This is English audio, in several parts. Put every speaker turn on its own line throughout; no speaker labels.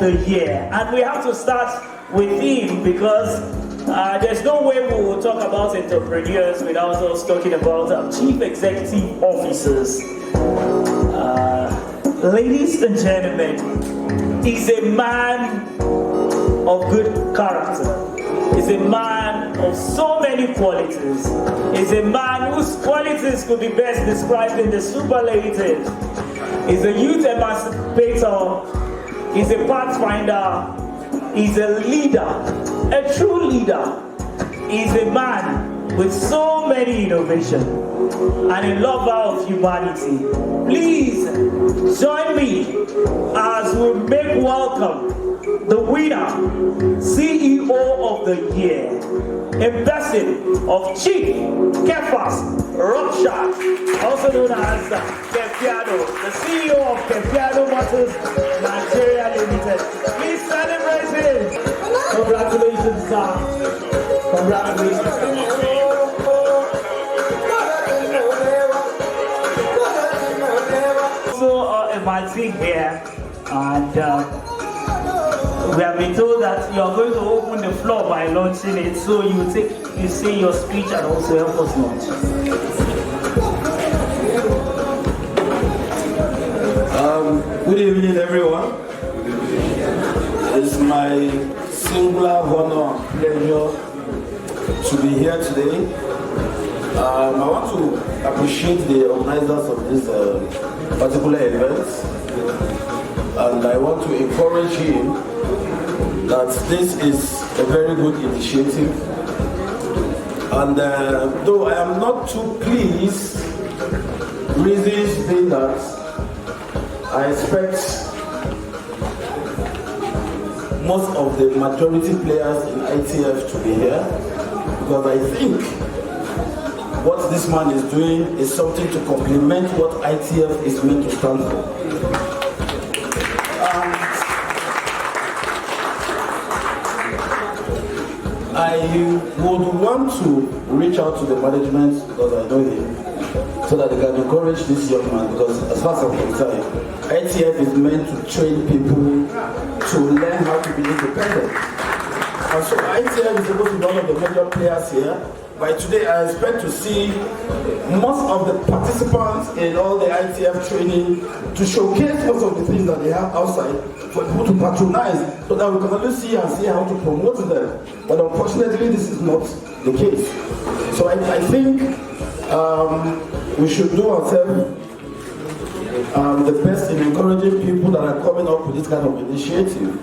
of the year. And we have to start with him because there's no way we will talk about entrepreneurs without us talking about chief executive officers. Ladies and gentlemen, he's a man of good character. He's a man of so many qualities. He's a man whose qualities could be best described in the superlative. He's a youth emancipator. He's a pathfinder. He's a leader, a true leader. He's a man with so many innovations and a lover of humanity. Please join me as we make welcome the winner, CEO of the year, in person of Chief Kefas Rockshot, also known as Kefiado, the CEO of Kefiado Motors Nigeria Limited. Please celebrate him. Congratulations, sir. Congratulations. Also, my team here, and we have been told that you are going to open the floor by launching it, so you say your speech and also help us launch.
Good evening, everyone. It's my singular honor and pleasure to be here today. I want to appreciate the organizers of this particular event, and I want to encourage him that this is a very good initiative. And though I am not too pleased, reasons being that I expect most of the majority players in ITF to be here, because I think what this man is doing is something to complement what ITF is meant to stand for. I would want to reach out to the management, because I know him, so that they can encourage this young man, because as far as I'm concerned, ITF is meant to train people to learn how to be independent. And so ITF is supposed to be one of the major players here. By today, I expect to see most of the participants in all the ITF training to showcase most of the things that they have outside for people to patronize, so that we can only see and see how to promote them. But unfortunately, this is not the case. So I think we should do ourselves the best in encouraging people that are coming up with this kind of initiative.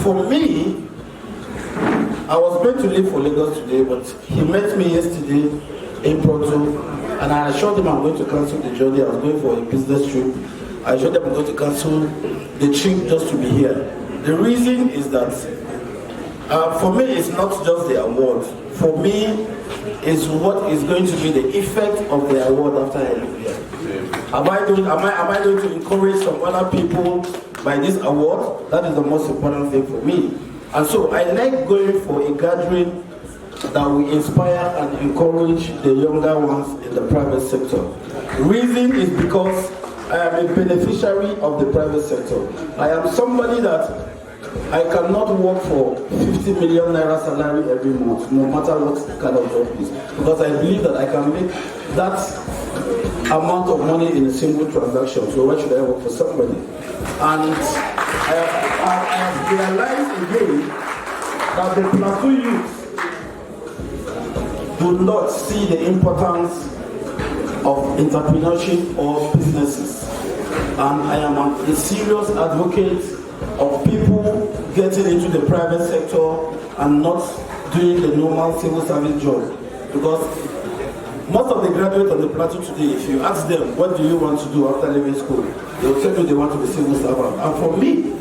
For me, I was going to leave for Lagos today, but he met me yesterday in Plateau, and I assured him I'm going to cancel the journey. I was going for a business trip. I assured him I'm going to cancel the trip just to be here. The reason is that for me, it's not just the award. For me, it's what is going to be the effect of the award after I leave here. Am I going to encourage some other people by this award? That is the most important thing for me. And so I like going for a gathering that will inspire and encourage the younger ones in the private sector. The reason is because I am a beneficiary of the private sector. I am somebody that I cannot work for 50 million naira salary every month, no matter what kind of job it is. Because I believe that I can make that amount of money in a single transaction. So why should I work for somebody? And I have realized again that the Plateau youth do not see the importance of entrepreneurship or businesses. And I am a serious advocate of people getting into the private sector and not doing the normal civil service job. Because most of the graduates on the Plateau today, if you ask them, what do you want to do after leaving school? They will tell you they want to be civil servant. And for me,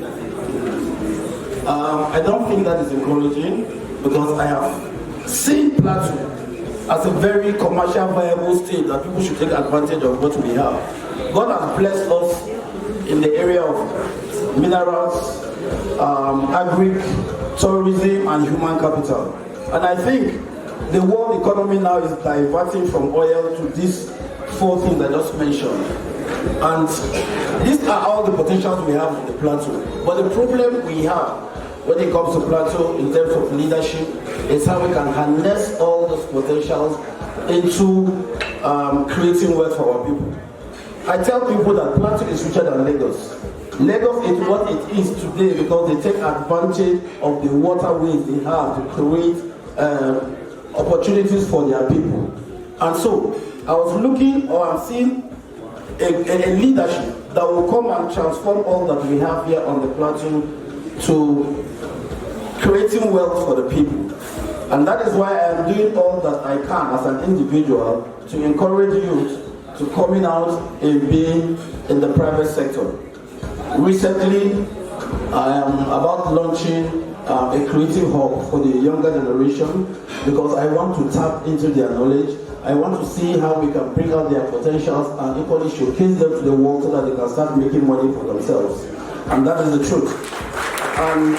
I don't think that is encouraging, because I have seen Plateau as a very commercial viable state that people should take advantage of what we have. God has blessed us in the area of minerals, agric, tourism, and human capital. And I think the world economy now is diverting from oil to these four things I just mentioned. And these are all the potentials we have in the Plateau. But the problem we have when it comes to Plateau in terms of leadership is how we can harness all those potentials into creating wealth for our people. I tell people that Plateau is richer than Lagos. Lagos is what it is today because they take advantage of the waterways they have to create opportunities for their people. And so, I was looking, or I'm seeing a leadership that will come and transform all that we have here on the Plateau to creating wealth for the people. And that is why I am doing all that I can as an individual to encourage youth to coming out and being in the private sector. Recently, I am about launching a creative hub for the younger generation because I want to tap into their knowledge. I want to see how we can bring out their potentials and equally showcase them to the world so that they can start making money for themselves. And that is the truth. And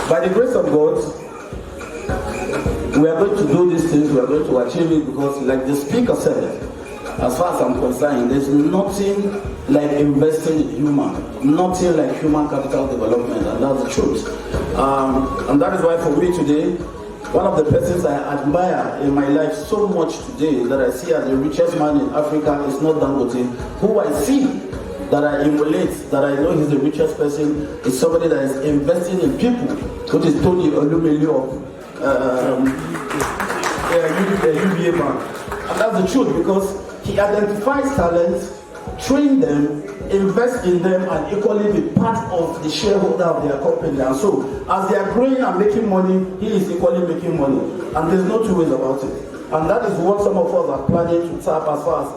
by the grace of God, we are going to do these things, we are going to achieve it because, like the speaker said, as far as I'm concerned, there's nothing like investing in human, nothing like human capital development, and that's the truth. And that is why for me today, one of the persons I admire in my life so much today that I see as the richest man in Africa is not Dangote. Who I see that I emulate, that I know he's the richest person, is somebody that is investing in people, which is Tony Olumelu of UBA Bank. And that's the truth because he identifies talent, train them, invest in them, and equally be part of the shareholder of their company. And so, as they are growing and making money, he is equally making money. And there's no two ways about it. And that is what some of us are planning to tap as far as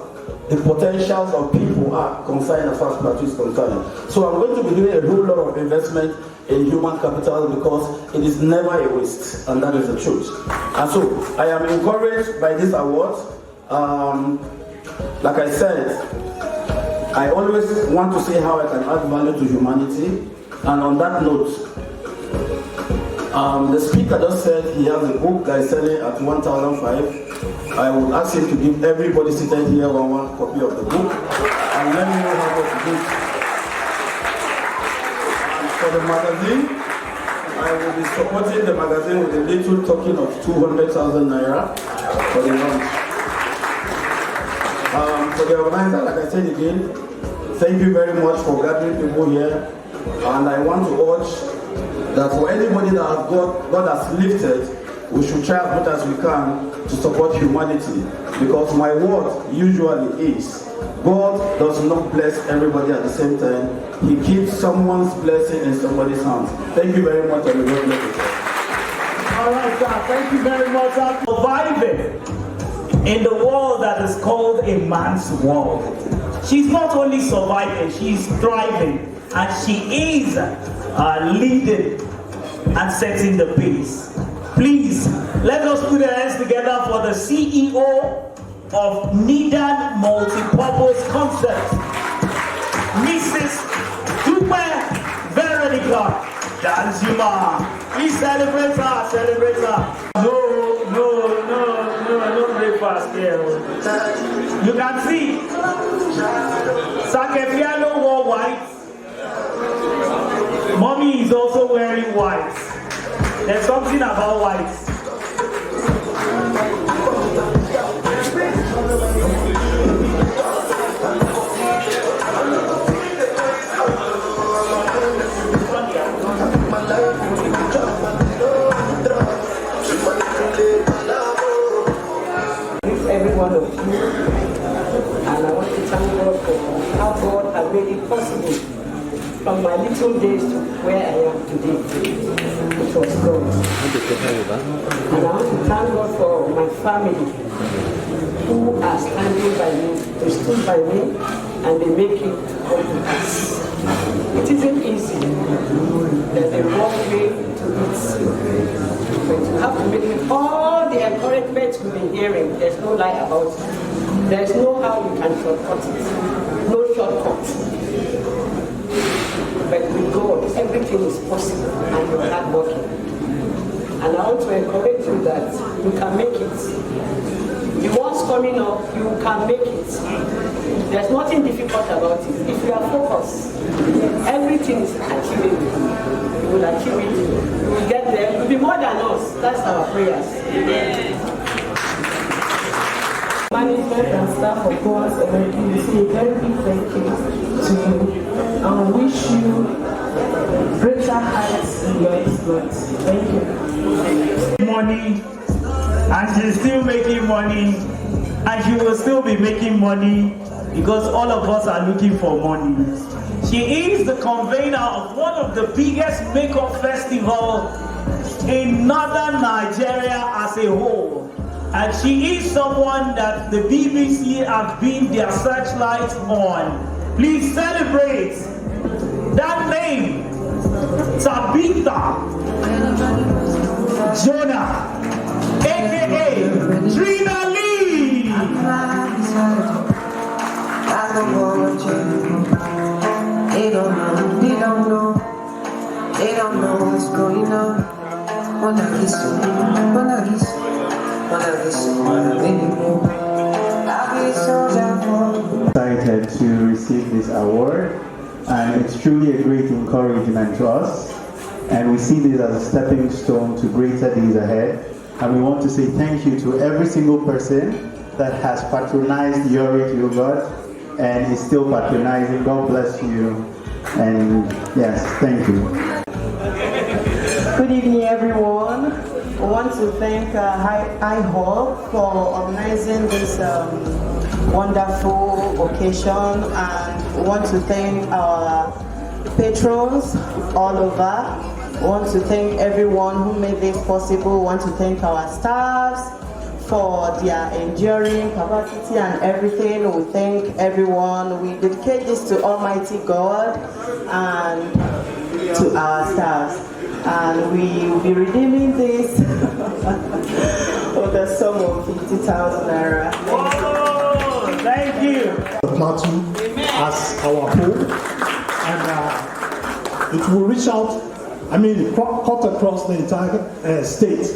the potentials of people are concerned, as far as Plateau is concerned. So I'm going to be doing a whole lot of investment in human capital because it is never a waste, and that is the truth. And so, I am encouraged by this award. Like I said, I always want to see how I can add value to humanity. And on that note, the speaker just said he has a book that is selling at 1,005. I would ask him to give everybody seated here one copy of the book and let me know how much it is. And for the magazine, I will be supporting the magazine with a little token of 200,000 naira for the launch. For the organizer, like I said again, thank you very much for gathering people here. And I want to urge that for anybody that God has lifted, we should try as much as we can to support humanity. Because my word usually is, God does not bless everybody at the same time. He keeps someone's blessing in somebody's hands. Thank you very much, and God bless you.
All right, sir. Thank you very much for surviving in the world that is called a man's world. She's not only surviving, she's thriving, and she is leading and setting the pace. Please, let us put our hands together for the CEO of Nidan Multipurpose Concept, Mrs. Dupe Veronica Danjuma. Please celebrate her, celebrate her. No breakfast here. You can see, Sakefiano wore white. Mommy is also wearing white. There's something about white.
Every one of you, and I want to thank God for how God has made it possible from my little days to where I am today. It was God. And I want to thank God for my family who are standing by me, they stood by me, and they make it come to pass. It isn't easy. There's a wrong way to it. But you have to make it all the encouragement you've been hearing. There's no lie about it. There's no how you can shortcut it. No shortcut. But with God, everything is possible and you're hard working. I And I want to encourage you that you can make it. The ones coming up, you can make it. There's nothing difficult about it. If you are focused, everything is achievable. You will achieve it. You will get there. You will be more than us. That's our prayers. Management and staff of God's already, we say a very big thank you to you and wish you greater heights in your exploits. Thank you.
Money, and she's still making money, and she will still be making money because all of us are looking for money. She is the convener of one of the biggest makeup festivals in northern Nigeria as a whole. And she is someone that the PIBC have been their searchlight on. Please celebrate that name, Tabitha Jonah, aka Trina Lee.
They don't know what's going on.
Excited to receive this award, and it's truly a great encouragement to us, and we see this as a stepping stone to greater days ahead. And we want to say thank you to every single person that has patronized Yorick Yogurt and is still patronizing. God bless you, and yes, thank you.
Good evening, everyone. I want to thank iHUB for organizing this wonderful occasion, and want to thank our patrons all over. I want to thank everyone who made this possible. I want to thank our staffs for their enduring capacity and everything. We thank everyone. We dedicate this to Almighty God and to our staffs. And we will be redeeming this for the sum of 50,000 naira.
Thank you.
Plateau as our home, and it will reach out, cut across the entire state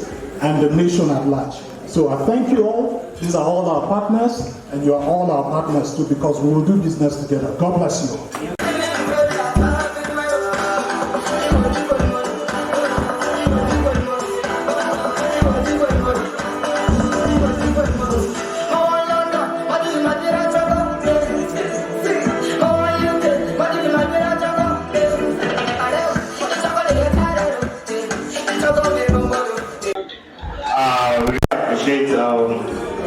and the nation at large. So I thank you all. These are all our partners, and you are all our partners too, because we will do business together. God bless you.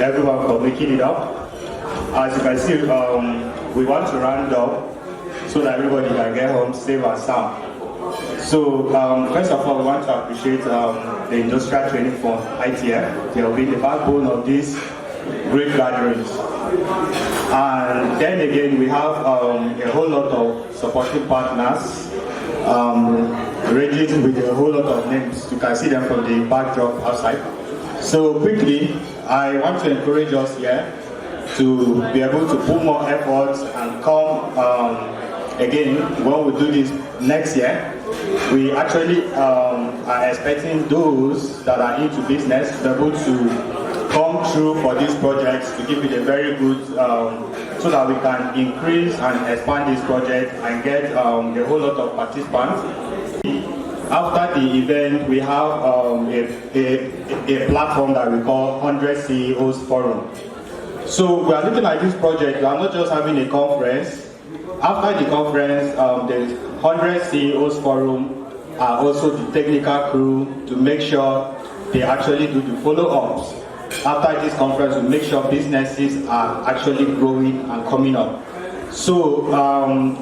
Everyone for making it up. As you can see, we want to round up so that everybody can get home safe and sound. So first of all, we want to appreciate the Industrial Training Fund, ITF. They have been the backbone of these great gatherings. And then again, we have a whole lot of supporting partners, ranging with a whole lot of names. You can see them from the backdrop outside. So quickly, I want to encourage us here to be able to put more efforts and come again when we do this next year. We actually are expecting those that are into business to be able to come through for these projects to give it a very good, so that we can increase and expand this project and get a whole lot of participants. After the event, we have a platform that we call 100 CEOs Forum. So we are looking at this project. We are not just having a conference. After the conference, the 100 CEOs Forum are also the technical crew to make sure they actually do the follow-ups. After this conference, we make sure businesses are actually growing and coming up. So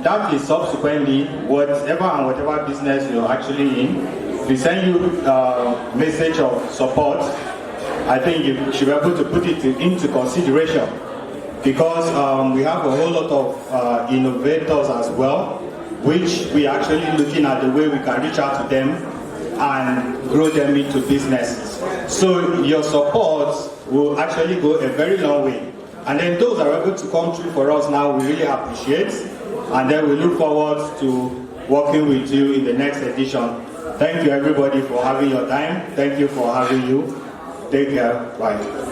that is subsequently whatever business you're actually in, we send you a message of support. I think you should be able to put it into consideration, because we have a whole lot of innovators as well, which we are actually looking at the way we can reach out to them and grow them into businesses. So your support will actually go a very long way. And then those that are able to come through for us now, we really appreciate. And then we look forward to working with you in the next edition. Thank you everybody for having your time. Thank you for having you. Take care. Bye.